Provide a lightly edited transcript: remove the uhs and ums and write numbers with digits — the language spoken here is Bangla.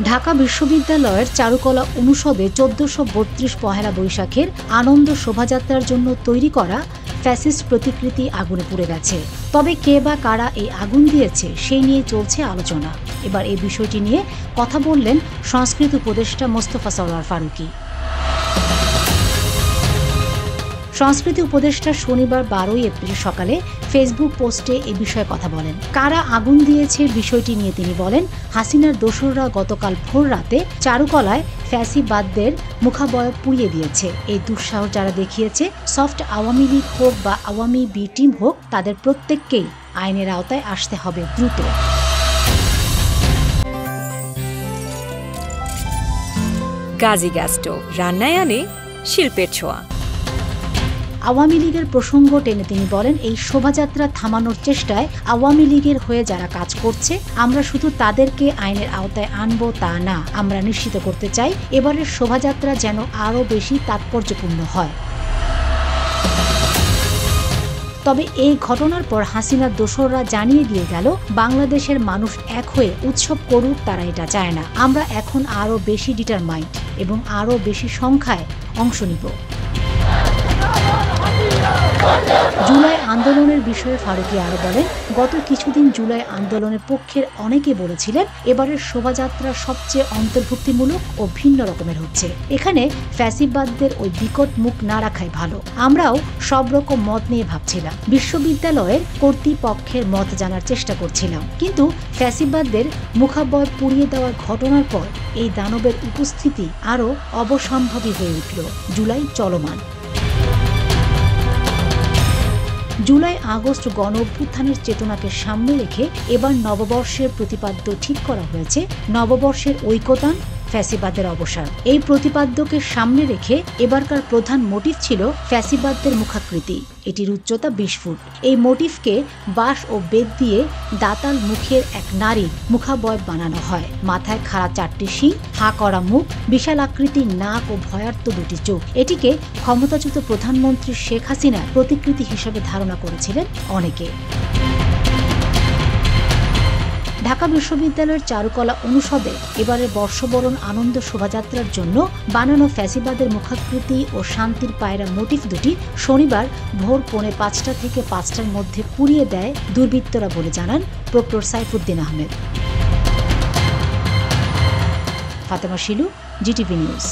ঢাকা বিশ্ববিদ্যালয়ের চারুকলা অনুষদে ১৪৩২ পহেলা বৈশাখের আনন্দ শোভাযাত্রার জন্য তৈরি করা ফ্যাসিস্ট প্রতিকৃতি আগুনে পুড়ে গেছে। তবে কে বা কারা এই আগুন দিয়েছে সেই নিয়ে চলছে আলোচনা। এবার এই বিষয়টি নিয়ে কথা বললেন সংস্কৃতি উপদেষ্টা মোস্তফা সরোয়ার ফারুকী। সংস্কৃতি উপদেষ্টা শনিবার ১২ এপ্রিল সকালে ফেসবুক পোস্টে এ বিষয়ে কথা বলেন। কারা আগুন দিয়েছে বিষয়টি নিয়ে তিনি বলেন, হাসিনার দোসররা গতকাল ভোর রাতে চারুকলায় ফ্যাসিবাদদের মুখাবয়ব পুড়িয়ে দিয়েছে। এই দুঃসাহস যারা দেখিয়েছে, সফট আওয়ামী লীগ হোক বা আওয়ামী বি টিম হোক, তাদের প্রত্যেককেই আইনের আওতায় আসতে হবে দ্রুত। গাজী গ্যাস স্টোভ রান্নায় আনে শিল্পের ছোঁয়া। আওয়ামী লীগের প্রসঙ্গ টেনে তিনি বলেন, এই শোভাযাত্রা থামানোর চেষ্টায় আওয়ামী লীগের হয়ে যারা কাজ করছে, আমরা শুধু তাদেরকে আইনের আওতায় আনবো তা না, আমরা নিশ্চিত করতে চাই এবারের শোভাযাত্রা যেন আরও বেশি তাৎপর্যপূর্ণ হয়। তবে এই ঘটনার পর হাসিনার দোসররা জানিয়ে দিয়ে গেল, বাংলাদেশের মানুষ এক হয়ে উৎসব করুক, তারা এটা চায় না। আমরা এখন আরও বেশি ডিটারমাইন্ড এবং আরও বেশি সংখ্যায় অংশ নিব। জুলাই আন্দোলনের বিষয়ে ফারুকী আরো বলেন, গত কিছুদিন জুলাই আন্দোলনের পক্ষের অনেকে বলেছিলেন এবারের শোভাযাত্রা সবচেয়ে অন্তর্ভুক্তিমূলক ও ভিন্ন রকমের হচ্ছে। এখানে ফ্যাসিবাদদের ওই বিকট মুখ না রাখাই ভালো। আমরাও সব রকম মত নিয়ে ভাবছিলাম, বিশ্ববিদ্যালয়ের কর্তৃপক্ষের মত জানার চেষ্টা করছিলাম, কিন্তু ফ্যাসিবাদদের মুখাবয়ব পুড়িয়ে দেওয়ার ঘটনার পর এই দানবের উপস্থিতি আরও অবসম্ভাবী হয়ে উঠল। জুলাই চলমান। জুলাই আগস্ট গণ অভ্যুত্থানের চেতনাকে সামনে রেখে এবার নববর্ষের প্রতিপাদ্য ঠিক করা হয়েছে নববর্ষের ঐকতান, ফ্যাসিবাদের অবসান। এই প্রতিপাদ্যকে সামনে রেখে এবারকার প্রধান মোটিভ ছিল ফ্যাসিবাদদের মুখাকৃতি। এটির উচ্চতা ২০ ফুট। এই মোটিভকে বাঁশ ও বেত দিয়ে দাতাল মুখের এক নারীর মুখাবয়ব বানানো হয়। মাথায় খাড়া ৪টি শিং, হা করা মুখ, বিশাল আকৃতির নাক ও ভয়ার্ত ২টি চোখ। এটিকে ক্ষমতাচ্যুত প্রধানমন্ত্রী শেখ হাসিনার প্রতিকৃতি হিসেবে ধারণা করেছিলেন অনেকে। ঢাকা বিশ্ববিদ্যালয়ের চারুকলা অনুষদে এবারের বর্ষবরণ আনন্দ শোভাযাত্রার জন্য বানানো ফ্যাসিবাদের মুখাকৃতি ও শান্তির পায়রা মোটিফ দুটি শনিবার ভোর 4:45 থেকে 5টার মধ্যে পুড়িয়ে দেয় দুর্বৃত্তরা বলে জানান proctor Saifuddin Ahmed. Fatema Shilu, GTV news.